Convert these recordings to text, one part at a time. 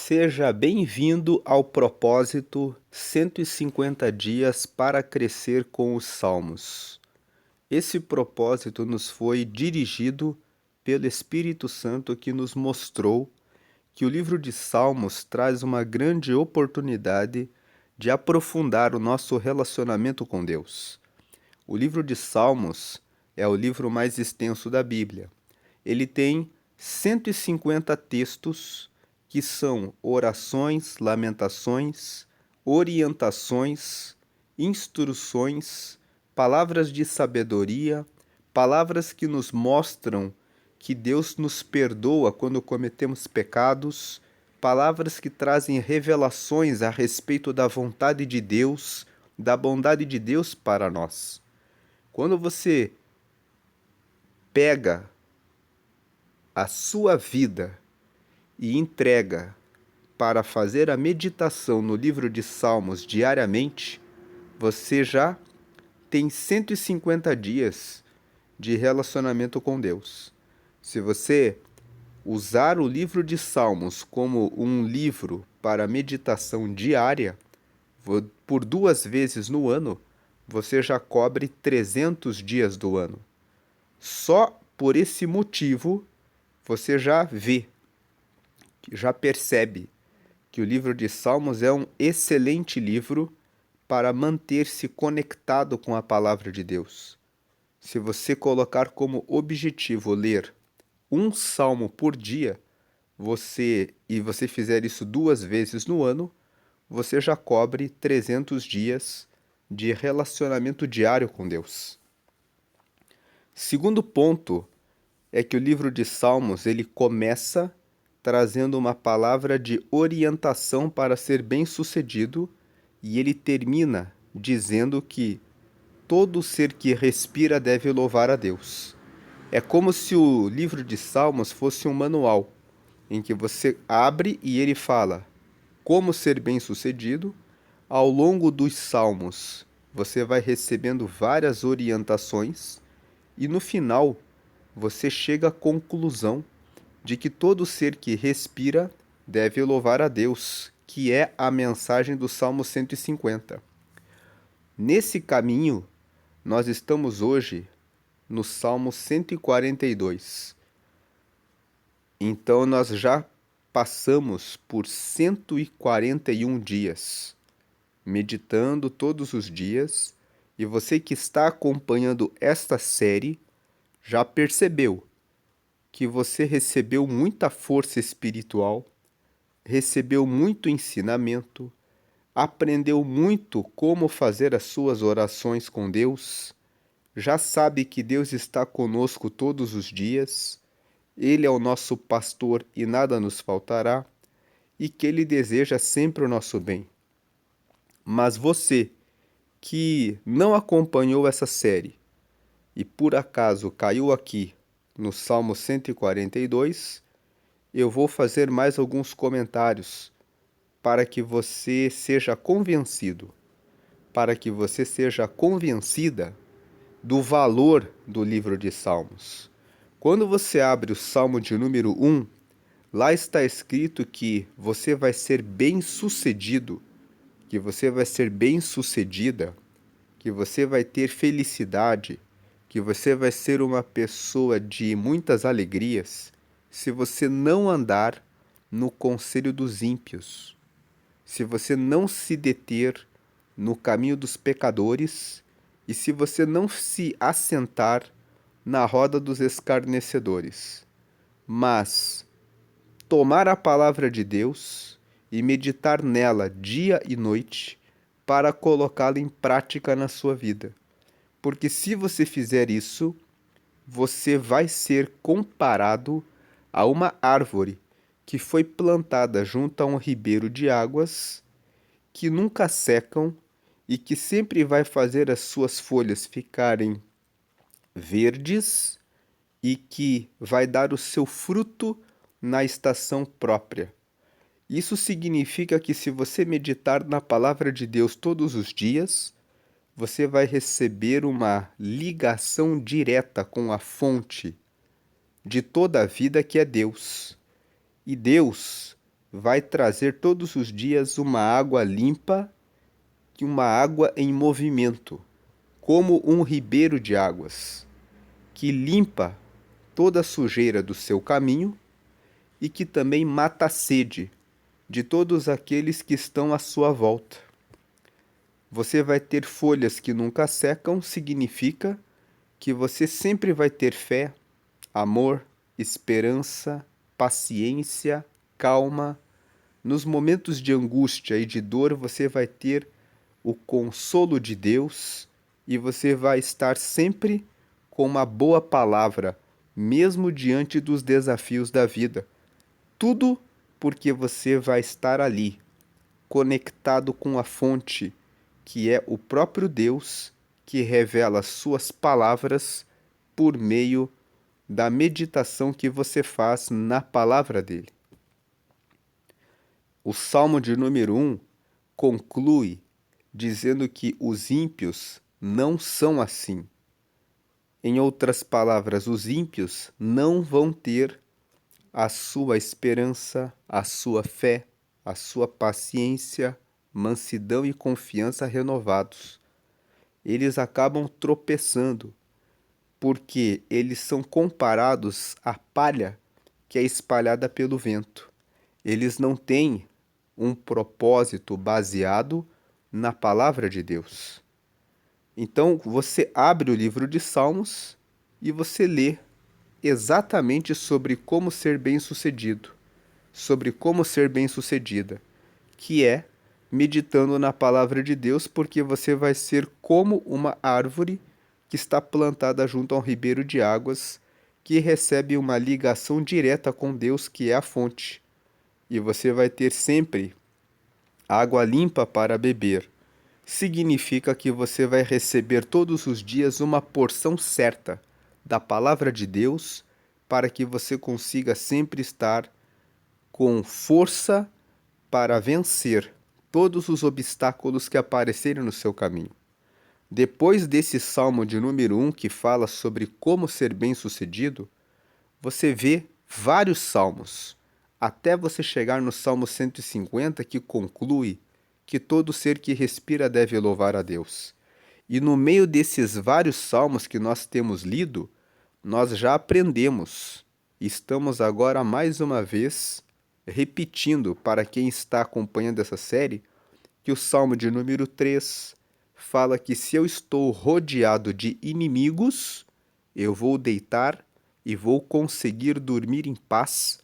Seja bem-vindo ao propósito 150 dias para crescer com os Salmos. Esse propósito nos foi dirigido pelo Espírito Santo que nos mostrou que o livro de Salmos traz uma grande oportunidade de aprofundar o nosso relacionamento com Deus. O livro de Salmos é o livro mais extenso da Bíblia. Ele tem 150 textos que são orações, lamentações, orientações, instruções, palavras de sabedoria, palavras que nos mostram que Deus nos perdoa quando cometemos pecados, palavras que trazem revelações a respeito da vontade de Deus, da bondade de Deus para nós. Quando você pega a sua vida e entrega para fazer a meditação no livro de Salmos diariamente, você já tem 150 dias de relacionamento com Deus. Se você usar o livro de Salmos como um livro para meditação diária, por 2 vezes no ano, você já cobre 300 dias do ano. Só por esse motivo, você já vê, já percebe que o livro de Salmos é um excelente livro para manter-se conectado com a palavra de Deus. Se você colocar como objetivo ler um salmo por dia, você fizer isso 2 vezes no ano, você já cobre 300 dias de relacionamento diário com Deus. Segundo ponto é que o livro de Salmos ele começa trazendo uma palavra de orientação para ser bem-sucedido e ele termina dizendo que todo ser que respira deve louvar a Deus. É como se o livro de Salmos fosse um manual em que você abre e ele fala como ser bem-sucedido. Ao longo dos salmos, você vai recebendo várias orientações e no final você chega à conclusão de que todo ser que respira deve louvar a Deus, que é a mensagem do Salmo 150. Nesse caminho, nós estamos hoje no Salmo 142. Então nós já passamos por 141 dias, meditando todos os dias, e você que está acompanhando esta série já percebeu que você recebeu muita força espiritual, recebeu muito ensinamento, aprendeu muito como fazer as suas orações com Deus, já sabe que Deus está conosco todos os dias, Ele é o nosso pastor e nada nos faltará, e que Ele deseja sempre o nosso bem. Mas você que não acompanhou essa série e por acaso caiu aqui no Salmo 142, eu vou fazer mais alguns comentários para que você seja convencido, para que você seja convencida do valor do livro de Salmos. Quando você abre o Salmo de número 1, lá está escrito que você vai ser bem-sucedido, que você vai ser bem-sucedida, que você vai ter felicidade, que você vai ser uma pessoa de muitas alegrias, se você não andar no conselho dos ímpios, se você não se deter no caminho dos pecadores e se você não se assentar na roda dos escarnecedores, mas tomar a palavra de Deus e meditar nela dia e noite para colocá-la em prática na sua vida. Porque se você fizer isso, você vai ser comparado a uma árvore que foi plantada junto a um ribeiro de águas que nunca secam e que sempre vai fazer as suas folhas ficarem verdes e que vai dar o seu fruto na estação própria. Isso significa que se você meditar na palavra de Deus todos os dias, você vai receber uma ligação direta com a fonte de toda a vida que é Deus. E Deus vai trazer todos os dias uma água limpa, e uma água em movimento, como um ribeiro de águas, que limpa toda a sujeira do seu caminho e que também mata a sede de todos aqueles que estão à sua volta. Você vai ter folhas que nunca secam, significa que você sempre vai ter fé, amor, esperança, paciência, calma. Nos momentos de angústia e de dor, você vai ter o consolo de Deus e você vai estar sempre com uma boa palavra, mesmo diante dos desafios da vida. Tudo porque você vai estar ali, conectado com a fonte, que é o próprio Deus, que revela suas palavras por meio da meditação que você faz na palavra dele. O Salmo de número 1 conclui dizendo que os ímpios não são assim. Em outras palavras, os ímpios não vão ter a sua esperança, a sua fé, a sua paciência, mansidão e confiança renovados. Eles acabam tropeçando, porque eles são comparados à palha que é espalhada pelo vento. Eles não têm um propósito baseado na palavra de Deus. Então, você abre o livro de Salmos e você lê exatamente sobre como ser bem-sucedido, sobre como ser bem-sucedida, que é meditando na palavra de Deus, porque você vai ser como uma árvore que está plantada junto a um ribeiro de águas, que recebe uma ligação direta com Deus, que é a fonte. E você vai ter sempre água limpa para beber. Significa que você vai receber todos os dias uma porção certa da palavra de Deus, para que você consiga sempre estar com força para vencer todos os obstáculos que aparecerem no seu caminho. Depois desse salmo de número 1, que fala sobre como ser bem-sucedido, você vê vários salmos, até você chegar no Salmo 150, que conclui que todo ser que respira deve louvar a Deus. E no meio desses vários salmos que nós temos lido, nós já aprendemos. Estamos agora mais uma vez repetindo para quem está acompanhando essa série que o Salmo de número 3 fala que se eu estou rodeado de inimigos, eu vou deitar e vou conseguir dormir em paz,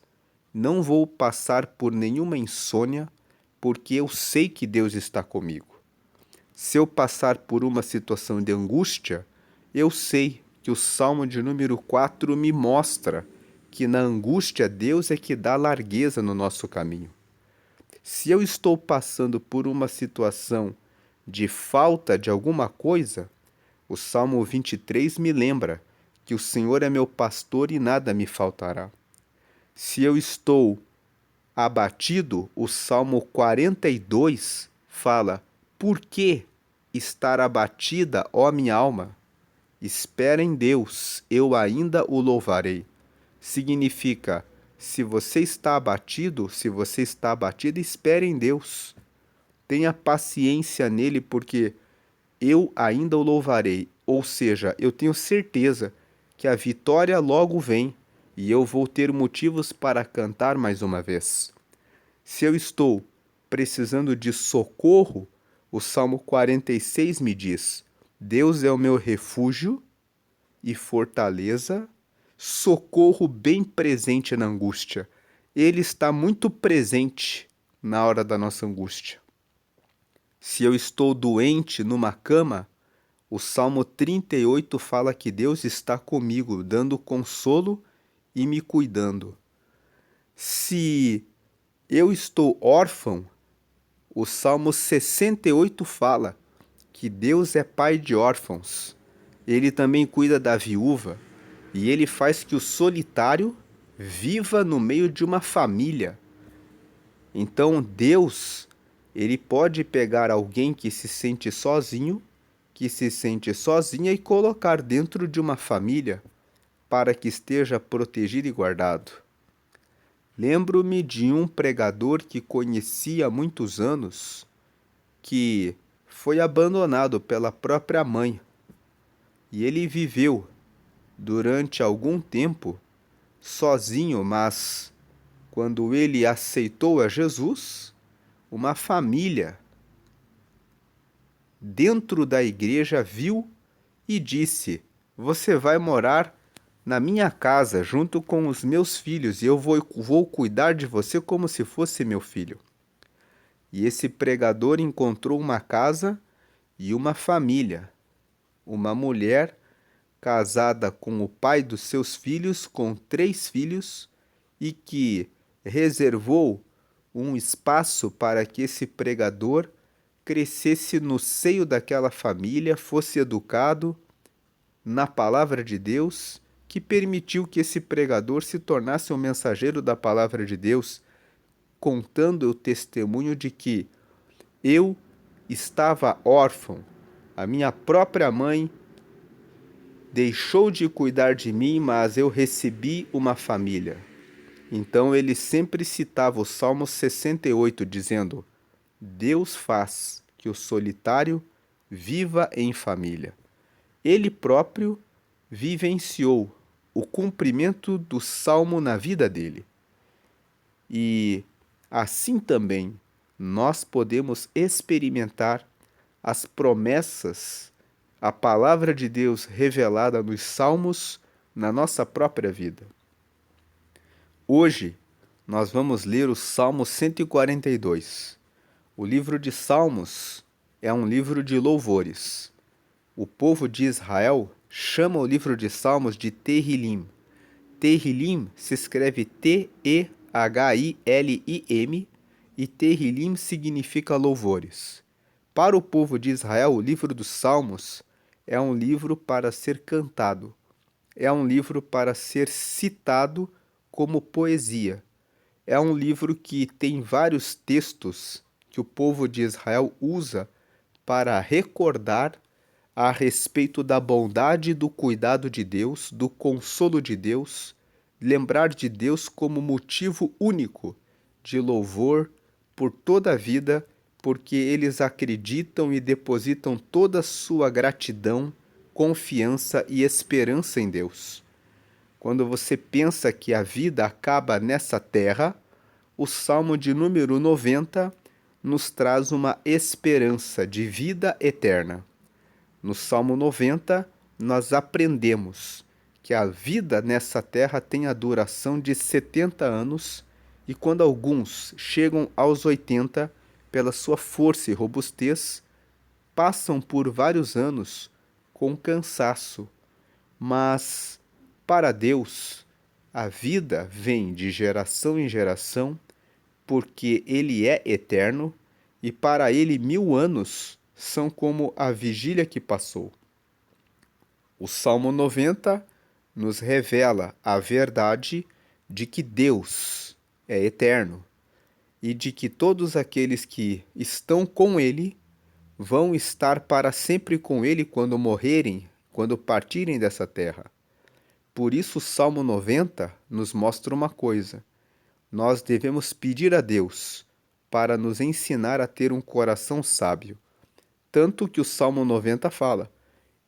não vou passar por nenhuma insônia, porque eu sei que Deus está comigo. Se eu passar por uma situação de angústia, eu sei que o Salmo de número 4 me mostra que na angústia Deus é que dá largueza no nosso caminho. Se eu estou passando por uma situação de falta de alguma coisa, o Salmo 23 me lembra que o Senhor é meu pastor e nada me faltará. Se eu estou abatido, o Salmo 42 fala: por que estar abatida, ó minha alma? Espera em Deus, eu ainda o louvarei. Significa, se você está abatido, se você está abatida, espere em Deus. Tenha paciência nele, porque eu ainda o louvarei. Ou seja, eu tenho certeza que a vitória logo vem e eu vou ter motivos para cantar mais uma vez. Se eu estou precisando de socorro, o Salmo 46 me diz: Deus é o meu refúgio e fortaleza, socorro bem presente na angústia. Ele está muito presente na hora da nossa angústia. Se eu estou doente numa cama, o Salmo 38 fala que Deus está comigo, dando consolo e me cuidando. Se eu estou órfão, o Salmo 68 fala que Deus é pai de órfãos. Ele também cuida da viúva e ele faz que o solitário viva no meio de uma família. Então Deus, ele pode pegar alguém que se sente sozinho, que se sente sozinha e colocar dentro de uma família para que esteja protegido e guardado. Lembro-me de um pregador que conheci há muitos anos, que foi abandonado pela própria mãe. E ele viveu durante algum tempo sozinho, mas quando ele aceitou a Jesus, uma família dentro da igreja viu e disse: Você vai morar na minha casa junto com os meus filhos e eu vou cuidar de você como se fosse meu filho. E esse pregador encontrou uma casa e uma família, uma mulher casada com o pai dos seus filhos, com 3 filhos, e que reservou um espaço para que esse pregador crescesse no seio daquela família, fosse educado na palavra de Deus, que permitiu que esse pregador se tornasse um mensageiro da palavra de Deus, contando o testemunho de que eu estava órfão, a minha própria mãe deixou de cuidar de mim, mas eu recebi uma família. Então ele sempre citava o Salmo 68, dizendo: Deus faz que o solitário viva em família. Ele próprio vivenciou o cumprimento do salmo na vida dele. E assim também nós podemos experimentar as promessas, a palavra de Deus revelada nos salmos na nossa própria vida. Hoje nós vamos ler o Salmo 142. O livro de Salmos é um livro de louvores. O povo de Israel chama o livro de Salmos de Tehillim. Tehillim se escreve Tehillim e Tehillim significa louvores. Para o povo de Israel, o livro dos Salmos é um livro para ser cantado, é um livro para ser citado como poesia. É um livro que tem vários textos que o povo de Israel usa para recordar a respeito da bondade e do cuidado de Deus, do consolo de Deus, lembrar de Deus como motivo único de louvor por toda a vida, porque eles acreditam e depositam toda a sua gratidão, confiança e esperança em Deus. Quando você pensa que a vida acaba nessa terra, o Salmo de número 90 nos traz uma esperança de vida eterna. No Salmo 90, nós aprendemos que a vida nessa terra tem a duração de 70 anos e quando alguns chegam aos 80, pela sua força e robustez, passam por vários anos com cansaço. Mas, para Deus, a vida vem de geração em geração, porque Ele é eterno e para Ele 1000 anos são como a vigília que passou. O Salmo 90 nos revela a verdade de que Deus é eterno e de que todos aqueles que estão com Ele vão estar para sempre com Ele quando morrerem, quando partirem dessa terra. Por isso o Salmo 90 nos mostra uma coisa: nós devemos pedir a Deus para nos ensinar a ter um coração sábio. Tanto que o Salmo 90 fala: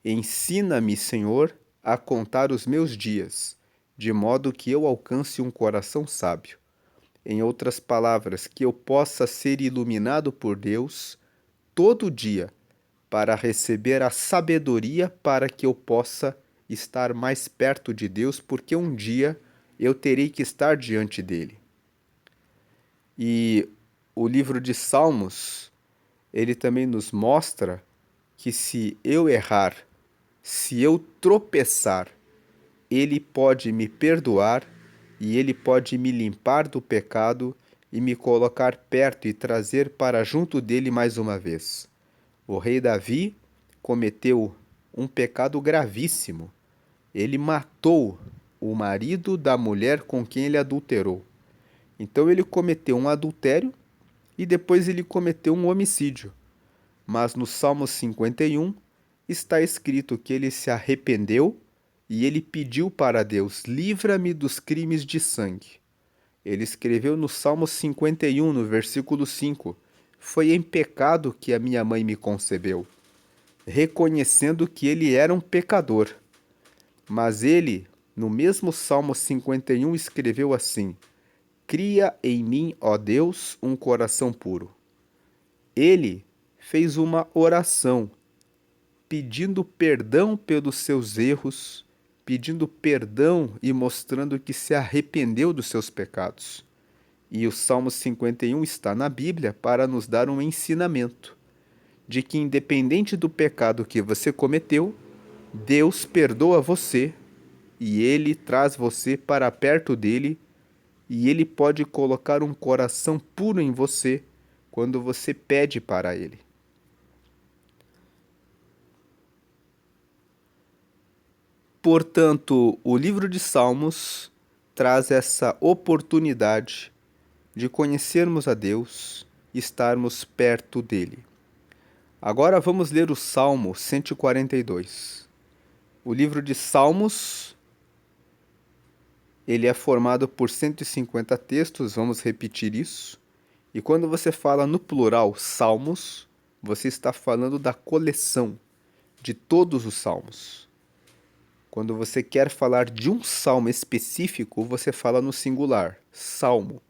Ensina-me, Senhor, a contar os meus dias, de modo que eu alcance um coração sábio. Em outras palavras, que eu possa ser iluminado por Deus todo dia, para receber a sabedoria para que eu possa estar mais perto de Deus, porque um dia eu terei que estar diante dele. E o livro de Salmos, ele também nos mostra que se eu errar, se eu tropeçar, Ele pode me perdoar e Ele pode me limpar do pecado e me colocar perto e trazer para junto dele mais uma vez. O rei Davi cometeu um pecado gravíssimo. Ele matou o marido da mulher com quem ele adulterou. Então ele cometeu um adultério e depois ele cometeu um homicídio. Mas no Salmo 51 está escrito que ele se arrependeu e ele pediu para Deus: livra-me dos crimes de sangue. Ele escreveu no Salmo 51, no versículo 5: Foi em pecado que a minha mãe me concebeu, reconhecendo que ele era um pecador. Mas ele, no mesmo Salmo 51, escreveu assim: Cria em mim, ó Deus, um coração puro. Ele fez uma oração pedindo perdão pelos seus erros, pedindo perdão e mostrando que se arrependeu dos seus pecados. E o Salmo 51 está na Bíblia para nos dar um ensinamento de que, independente do pecado que você cometeu, Deus perdoa você e Ele traz você para perto dele e Ele pode colocar um coração puro em você quando você pede para Ele. Portanto, o livro de Salmos traz essa oportunidade de conhecermos a Deus e estarmos perto dele. Agora vamos ler o Salmo 142. O livro de Salmos, ele é formado por 150 textos, vamos repetir isso. E quando você fala no plural salmos, você está falando da coleção de todos os salmos. Quando você quer falar de um salmo específico, você fala no singular, salmo.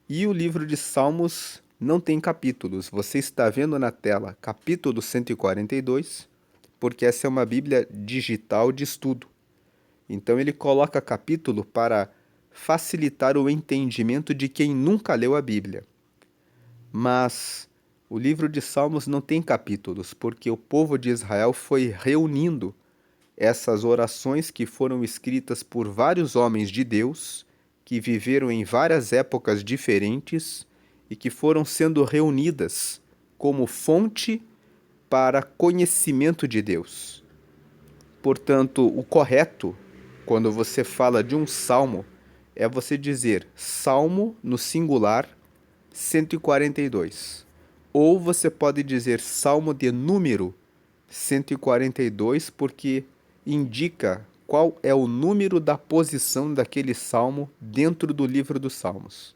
E o livro de Salmos não tem capítulos. Você está vendo na tela capítulo 142, porque essa é uma Bíblia digital de estudo. Então ele coloca capítulo para facilitar o entendimento de quem nunca leu a Bíblia. Mas o livro de Salmos não tem capítulos, porque o povo de Israel foi reunindo essas orações que foram escritas por vários homens de Deus, que viveram em várias épocas diferentes e que foram sendo reunidas como fonte para conhecimento de Deus. Portanto, o correto, quando você fala de um salmo, é você dizer salmo no singular 142. Ou você pode dizer salmo de número 142, porque indica qual é o número da posição daquele salmo dentro do livro dos Salmos.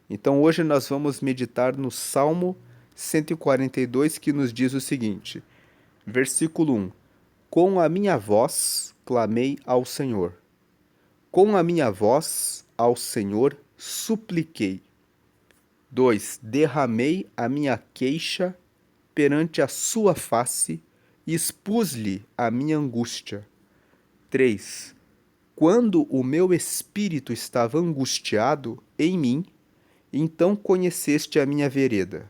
Então hoje nós vamos meditar no Salmo 142, que nos diz o seguinte, versículo 1: Com a minha voz clamei ao Senhor. Com a minha voz ao Senhor supliquei. 2. Derramei a minha queixa perante a sua face e expus-lhe a minha angústia. 3. Quando o meu espírito estava angustiado em mim, então conheceste a minha vereda.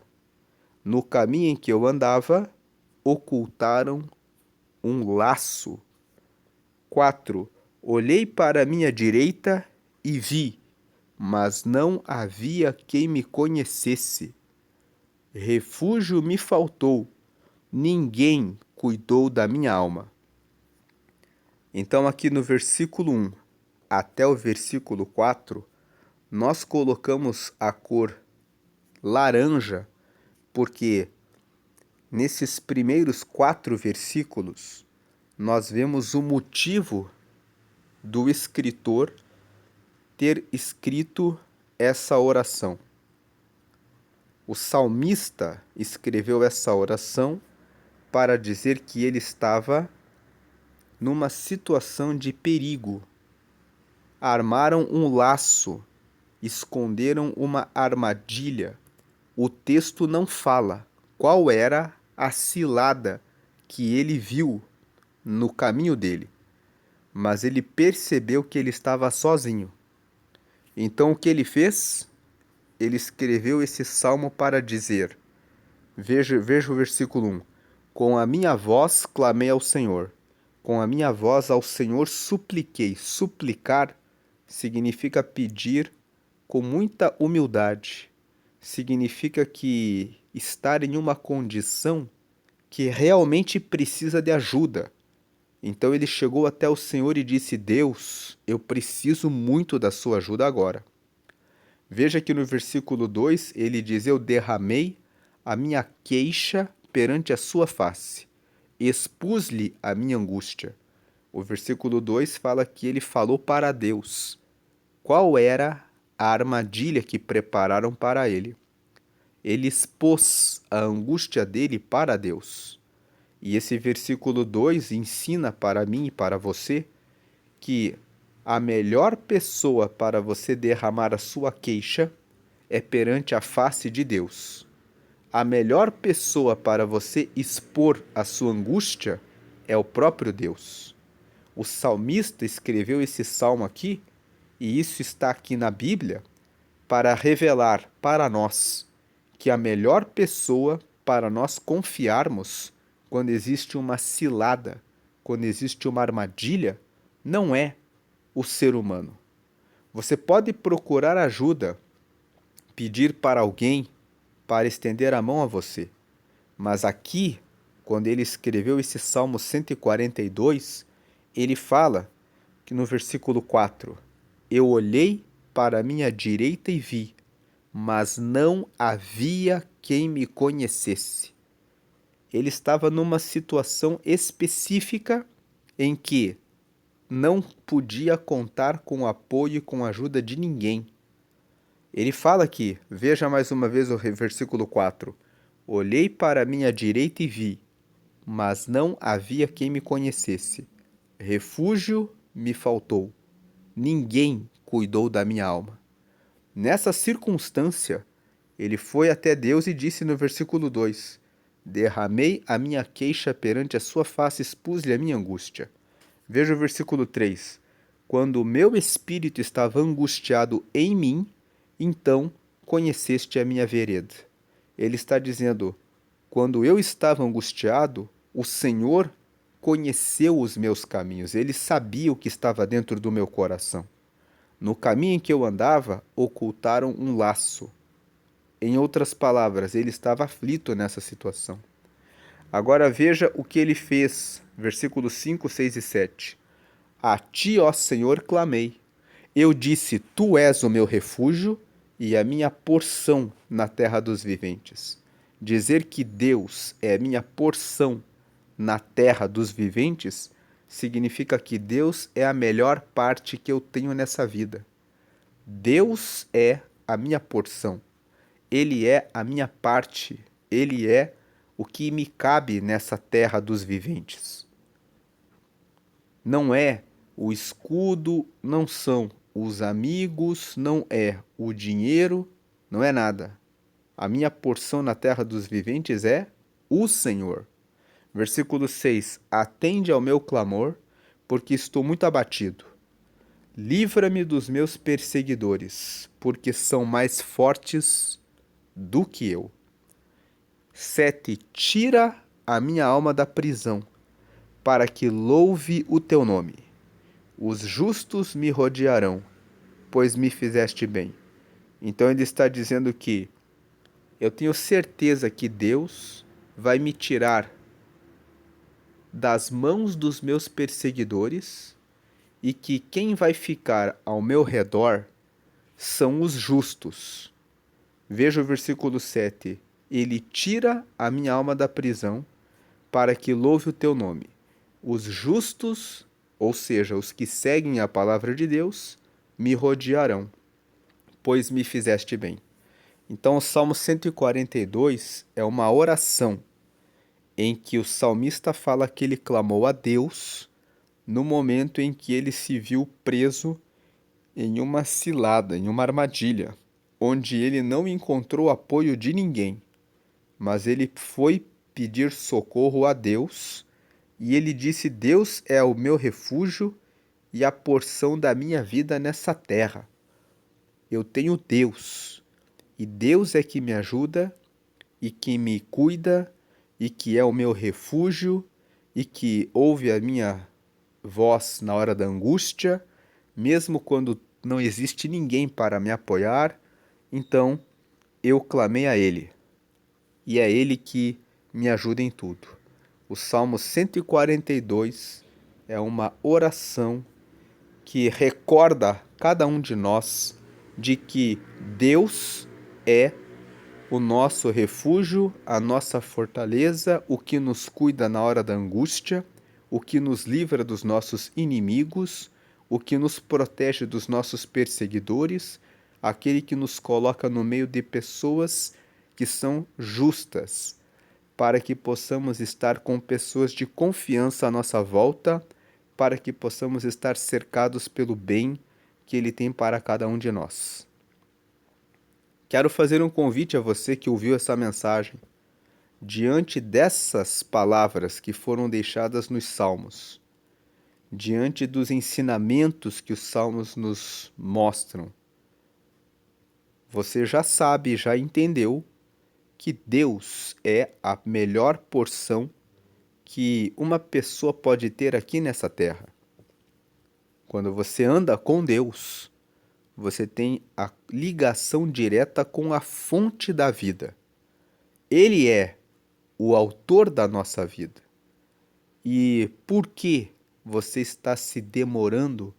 No caminho em que eu andava, ocultaram um laço. 4. Olhei para a minha direita e vi, mas não havia quem me conhecesse. Refúgio me faltou, ninguém cuidou da minha alma. Então, aqui no versículo 1 até o versículo 4, nós colocamos a cor laranja, porque nesses primeiros 4 versículos, nós vemos o motivo do escritor ter escrito essa oração. O salmista escreveu essa oração para dizer que ele estava numa situação de perigo. Armaram um laço, esconderam uma armadilha. O texto não fala qual era a cilada que ele viu no caminho dele, mas ele percebeu que ele estava sozinho. Então o que ele fez? Ele escreveu esse salmo para dizer, veja o versículo 1, com a minha voz clamei ao Senhor, com a minha voz ao Senhor supliquei. Suplicar significa pedir com muita humildade, significa que estar em uma condição que realmente precisa de ajuda. Então ele chegou até o Senhor e disse, Deus, eu preciso muito da sua ajuda agora. Veja que no versículo 2 ele diz, eu derramei a minha queixa perante a sua face, expus-lhe a minha angústia. O versículo 2 fala que ele falou para Deus. Qual era a armadilha que prepararam para ele. Ele expôs a angústia dele para Deus. E esse versículo 2 ensina para mim e para você que a melhor pessoa para você derramar a sua queixa é perante a face de Deus. A melhor pessoa para você expor a sua angústia é o próprio Deus. O salmista escreveu esse salmo aqui, e isso está aqui na Bíblia, para revelar para nós que a melhor pessoa para nós confiarmos quando existe uma cilada, quando existe uma armadilha, não é o ser humano. Você pode procurar ajuda, pedir para alguém para estender a mão a você, mas aqui, quando ele escreveu esse Salmo 142, ele fala que no versículo 4, eu olhei para a minha direita e vi, mas não havia quem me conhecesse. Ele estava numa situação específica em que não podia contar com o apoio e com a ajuda de ninguém. Ele fala aqui, veja mais uma vez o versículo 4. Olhei para a minha direita e vi, mas não havia quem me conhecesse. Refúgio me faltou. Ninguém cuidou da minha alma. Nessa circunstância, ele foi até Deus e disse no versículo 2: derramei a minha queixa perante a sua face, expus-lhe a minha angústia. Veja o versículo 3. Quando o meu espírito estava angustiado em mim, então conheceste a minha vereda. Ele está dizendo, quando eu estava angustiado, o Senhor conheceu os meus caminhos, ele sabia o que estava dentro do meu coração. No caminho em que eu andava, ocultaram um laço. Em outras palavras, ele estava aflito nessa situação. Agora veja o que ele fez, versículos 5, 6 e 7. A ti, ó Senhor, clamei. Eu disse, tu és o meu refúgio e a minha porção na terra dos viventes. Dizer que Deus é a minha porção na terra dos viventes significa que Deus é a melhor parte que eu tenho nessa vida. Deus é a minha porção. Ele é a minha parte. Ele é o que me cabe nessa terra dos viventes. Não é o escudo, não são os amigos, não é o dinheiro, não é nada. A minha porção na terra dos viventes é o Senhor. Versículo 6. Atende ao meu clamor, porque estou muito abatido. Livra-me dos meus perseguidores, porque são mais fortes do que eu. 7. Tira a minha alma da prisão, para que louve o teu nome. Os justos me rodearão, pois me fizeste bem. Então ele está dizendo que eu tenho certeza que Deus vai me tirar das mãos dos meus perseguidores e que quem vai ficar ao meu redor são os justos. Veja o versículo 7. Ele tira a minha alma da prisão para que louve o teu nome. Os justos, ou seja, os que seguem a palavra de Deus, me rodearão, pois me fizeste bem. Então o Salmo 142 é uma oração em que o salmista fala que ele clamou a Deus no momento em que ele se viu preso em uma cilada, em uma armadilha, onde ele não encontrou apoio de ninguém, mas ele foi pedir socorro a Deus e ele disse: Deus é o meu refúgio e a porção da minha vida nessa terra. Eu tenho Deus, e Deus é que me ajuda e que me cuida e que é o meu refúgio e que ouve a minha voz na hora da angústia, mesmo quando não existe ninguém para me apoiar. Então eu clamei a Ele, e é Ele que me ajuda em tudo. O Salmo 142 é uma oração que recorda cada um de nós de que Deus é o nosso refúgio, a nossa fortaleza, o que nos cuida na hora da angústia, o que nos livra dos nossos inimigos, o que nos protege dos nossos perseguidores, aquele que nos coloca no meio de pessoas que são justas, para que possamos estar com pessoas de confiança à nossa volta, para que possamos estar cercados pelo bem que Ele tem para cada um de nós. Quero fazer um convite a você que ouviu essa mensagem. Diante dessas palavras que foram deixadas nos Salmos, diante dos ensinamentos que os Salmos nos mostram, você já sabe, já entendeu que Deus é a melhor porção que uma pessoa pode ter aqui nessa terra. Quando você anda com Deus, você tem a ligação direta com a fonte da vida. Ele é o autor da nossa vida. E por que você está se demorando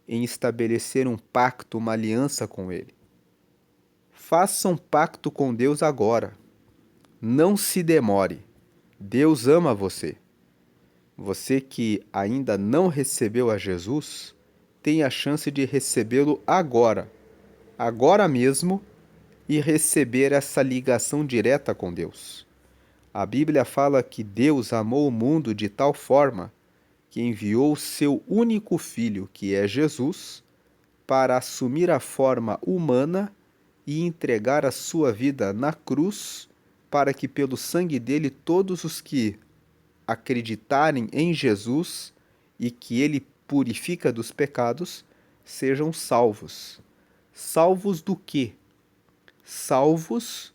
em estabelecer um pacto, uma aliança com Ele? Faça um pacto com Deus agora. Não se demore. Deus ama você. Você que ainda não recebeu a Jesus, tem a chance de recebê-lo agora, agora mesmo, e receber essa ligação direta com Deus. A Bíblia fala que Deus amou o mundo de tal forma que enviou o seu único filho, que é Jesus, para assumir a forma humana e entregar a sua vida na cruz, para que pelo sangue dele todos os que acreditarem em Jesus e que ele purifica dos pecados sejam salvos. Salvos do quê? Salvos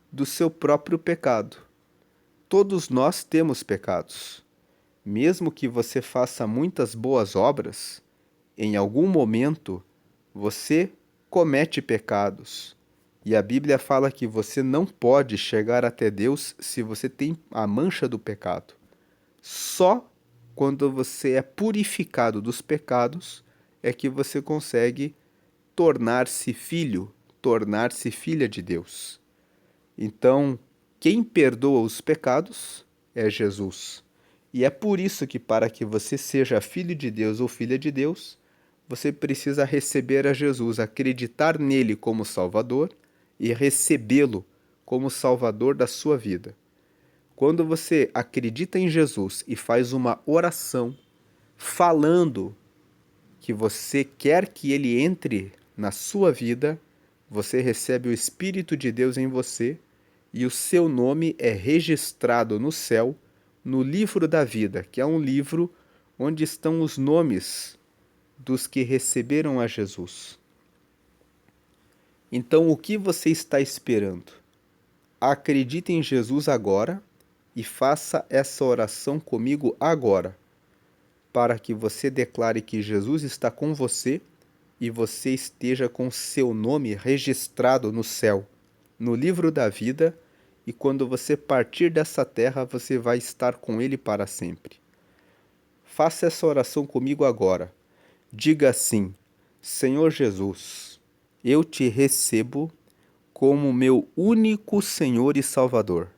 do seu próprio pecado. Todos nós temos pecados. Mesmo que você faça muitas boas obras, em algum momento você comete pecados. E a Bíblia fala que você não pode chegar até Deus se você tem a mancha do pecado. Só quando você é purificado dos pecados é que você consegue tornar-se filho, tornar-se filha de Deus. Então, quem perdoa os pecados é Jesus. E é por isso que, para que você seja filho de Deus ou filha de Deus, você precisa receber a Jesus, acreditar nele como Salvador e recebê-lo como Salvador da sua vida. Quando você acredita em Jesus e faz uma oração falando que você quer que ele entre na sua vida, você recebe o Espírito de Deus em você e o seu nome é registrado no céu, no livro da vida, que é um livro onde estão os nomes dos que receberam a Jesus. Então, o que você está esperando? Acredite em Jesus agora e faça essa oração comigo agora, para que você declare que Jesus está com você e você esteja com seu nome registrado no céu, no livro da vida, e quando você partir dessa terra, você vai estar com ele para sempre. Faça essa oração comigo agora. Diga assim: Senhor Jesus, eu te recebo como meu único Senhor e Salvador.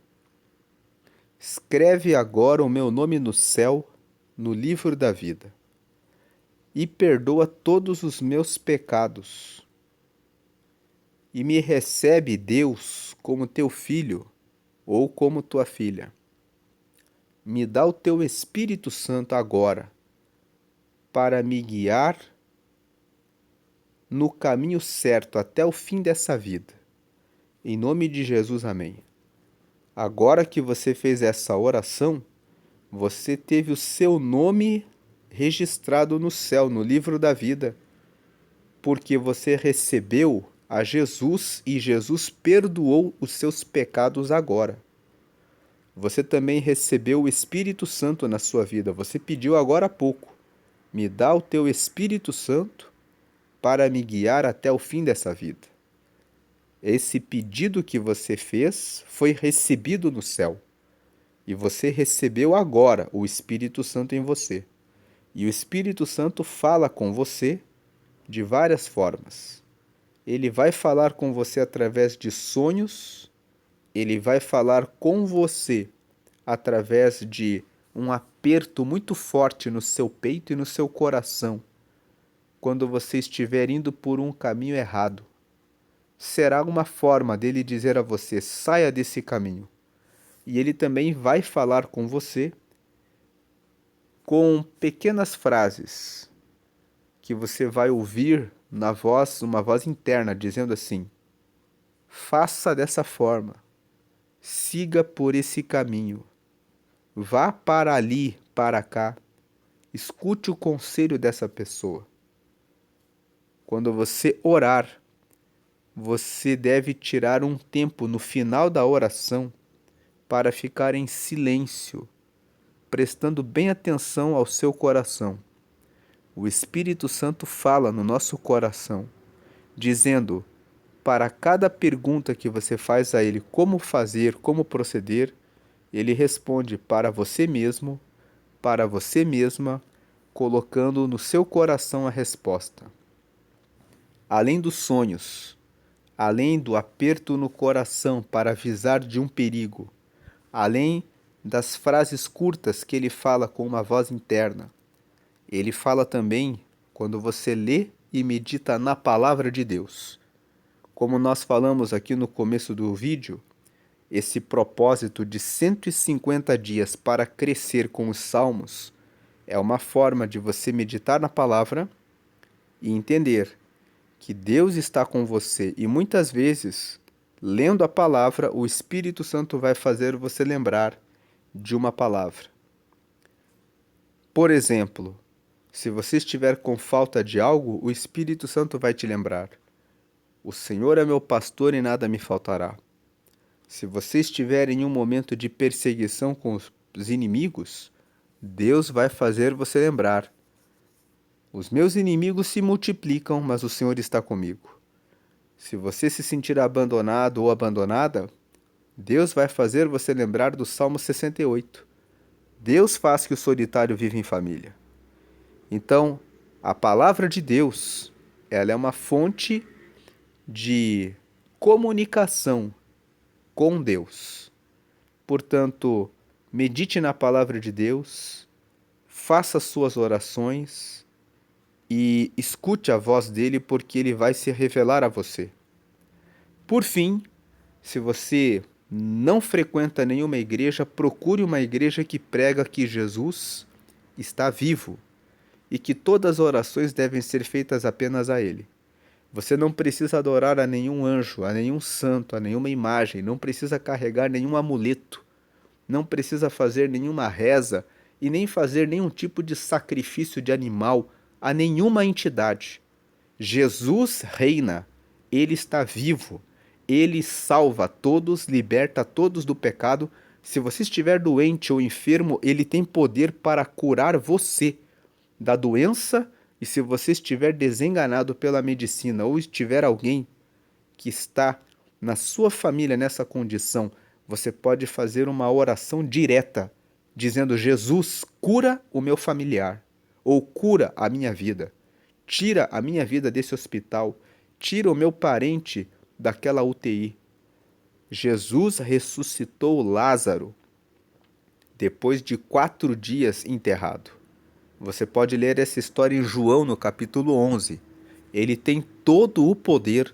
Escreve agora o meu nome no céu, no livro da vida, e perdoa todos os meus pecados. E me recebe, Deus, como teu filho ou como tua filha. Me dá o teu Espírito Santo agora, para me guiar no caminho certo até o fim dessa vida. Em nome de Jesus, amém. Agora que você fez essa oração, você teve o seu nome registrado no céu, no livro da vida, porque você recebeu a Jesus e Jesus perdoou os seus pecados agora. Você também recebeu o Espírito Santo na sua vida. Você pediu agora há pouco: me dá o teu Espírito Santo para me guiar até o fim dessa vida. Esse pedido que você fez foi recebido no céu. E você recebeu agora o Espírito Santo em você. E o Espírito Santo fala com você de várias formas. Ele vai falar com você através de sonhos, ele vai falar com você através de um aperto muito forte no seu peito e no seu coração, quando você estiver indo por um caminho errado. será uma forma dele dizer a você: saia desse caminho. E ele também vai falar com você com pequenas frases que você vai ouvir na voz, uma voz interna, dizendo assim: faça dessa forma, siga por esse caminho, vá para ali, para cá, escute o conselho dessa pessoa. Quando você orar, você deve tirar um tempo no final da oração para ficar em silêncio, prestando bem atenção ao seu coração. O Espírito Santo fala no nosso coração, dizendo: para cada pergunta que você faz a ele como fazer, como proceder, ele responde para você mesmo, para você mesma, colocando no seu coração a resposta. Além dos sonhos, além do aperto no coração para avisar de um perigo, além das frases curtas que ele fala com uma voz interna, ele fala também quando você lê e medita na palavra de Deus. Como nós falamos aqui no começo do vídeo, esse propósito de 150 dias para crescer com os salmos é uma forma de você meditar na palavra e entender que Deus está com você e muitas vezes, lendo a palavra, o Espírito Santo vai fazer você lembrar de uma palavra. Por exemplo, se você estiver com falta de algo, o Espírito Santo vai te lembrar: o Senhor é meu pastor e nada me faltará. Se você estiver em um momento de perseguição com os inimigos, Deus vai fazer você lembrar: os meus inimigos se multiplicam, mas o Senhor está comigo. Se você se sentir abandonado ou abandonada, Deus vai fazer você lembrar do Salmo 68. Deus faz que o solitário viva em família. Então, a palavra de Deus, ela é uma fonte de comunicação com Deus. Portanto, medite na palavra de Deus, faça suas orações e escute a voz dele, porque ele vai se revelar a você. Por fim, se você não frequenta nenhuma igreja, procure uma igreja que prega que Jesus está vivo e que todas as orações devem ser feitas apenas a ele. Você não precisa adorar a nenhum anjo, a nenhum santo, a nenhuma imagem, não precisa carregar nenhum amuleto, não precisa fazer nenhuma reza e nem fazer nenhum tipo de sacrifício de animal a nenhuma entidade. Jesus reina, ele está vivo, ele salva todos, liberta todos do pecado. Se você estiver doente ou enfermo, ele tem poder para curar você da doença. E se você estiver desenganado pela medicina ou estiver alguém que está na sua família nessa condição, você pode fazer uma oração direta, dizendo: Jesus, cura o meu familiar, ou cura a minha vida, tira a minha vida desse hospital, tira o meu parente daquela UTI. Jesus ressuscitou Lázaro depois de 4 dias enterrado. Você pode ler essa história em João, no capítulo 11. Ele tem todo o poder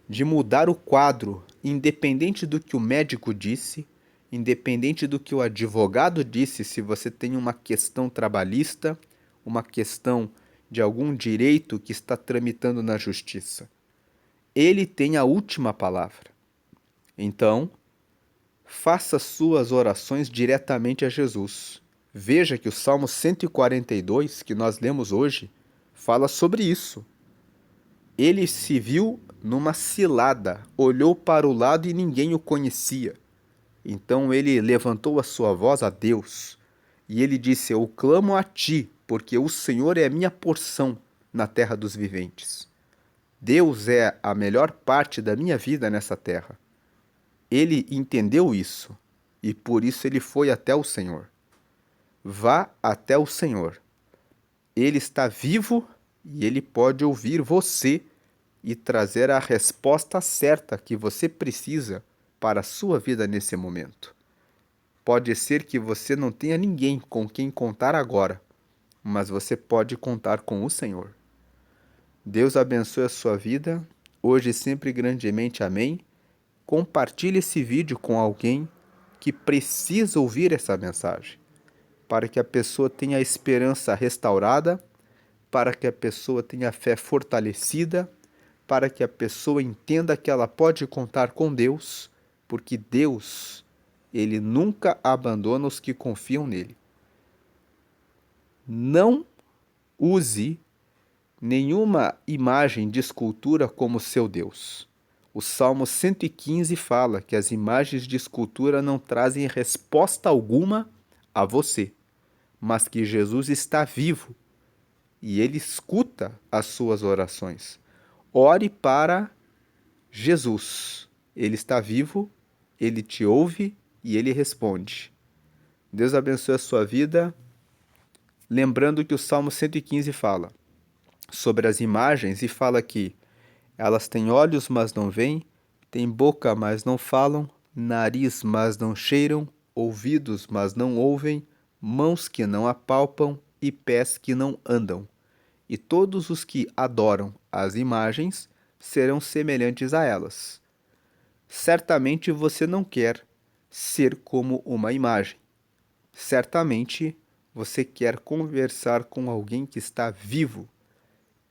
de mudar o quadro, independente do que o médico disse, independente do que o advogado disse, se você tem uma questão trabalhista, uma questão de algum direito que está tramitando na justiça. Ele tem a última palavra. Então, faça suas orações diretamente a Jesus. Veja que o Salmo 142, que nós lemos hoje, fala sobre isso. Ele se viu numa cilada, olhou para o lado e ninguém o conhecia. Então ele levantou a sua voz a Deus e ele disse: eu clamo a ti, porque o Senhor é a minha porção na terra dos viventes. Deus é a melhor parte da minha vida nessa terra. Ele entendeu isso e por isso ele foi até o Senhor. Vá até o Senhor. Ele está vivo e ele pode ouvir você e trazer a resposta certa que você precisa para a sua vida nesse momento. Pode ser que você não tenha ninguém com quem contar agora, mas você pode contar com o Senhor. Deus abençoe a sua vida, hoje sempre grandemente. Amém. Compartilhe esse vídeo com alguém que precisa ouvir essa mensagem, para que a pessoa tenha a esperança restaurada, para que a pessoa tenha a fé fortalecida, para que a pessoa entenda que ela pode contar com Deus, porque Deus, Ele nunca abandona os que confiam nele. Não use nenhuma imagem de escultura como seu Deus. O Salmo 115 fala que as imagens de escultura não trazem resposta alguma a você, mas que Jesus está vivo e ele escuta as suas orações. Ore para Jesus. Ele está vivo, ele te ouve e ele responde. Deus abençoe a sua vida. Lembrando que o Salmo 115 fala sobre as imagens e fala que elas têm olhos, mas não veem, têm boca, mas não falam, nariz, mas não cheiram, ouvidos, mas não ouvem, mãos que não apalpam e pés que não andam. E todos os que adoram as imagens serão semelhantes a elas. Certamente você não quer ser como uma imagem. Certamente você quer conversar com alguém que está vivo.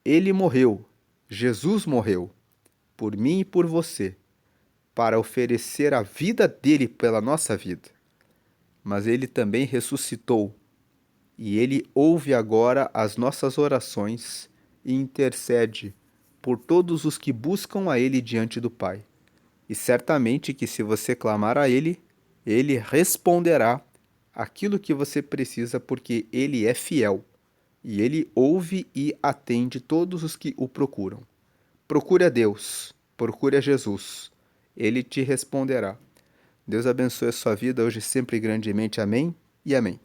Ele morreu, Jesus morreu, por mim e por você, para oferecer a vida dele pela nossa vida. Mas ele também ressuscitou, e ele ouve agora as nossas orações e intercede por todos os que buscam a ele diante do Pai. E certamente que se você clamar a ele, ele responderá aquilo que você precisa, porque ele é fiel. E ele ouve e atende todos os que o procuram. Procure a Deus, procure a Jesus. Ele te responderá. Deus abençoe a sua vida hoje sempre grandemente. Amém e amém.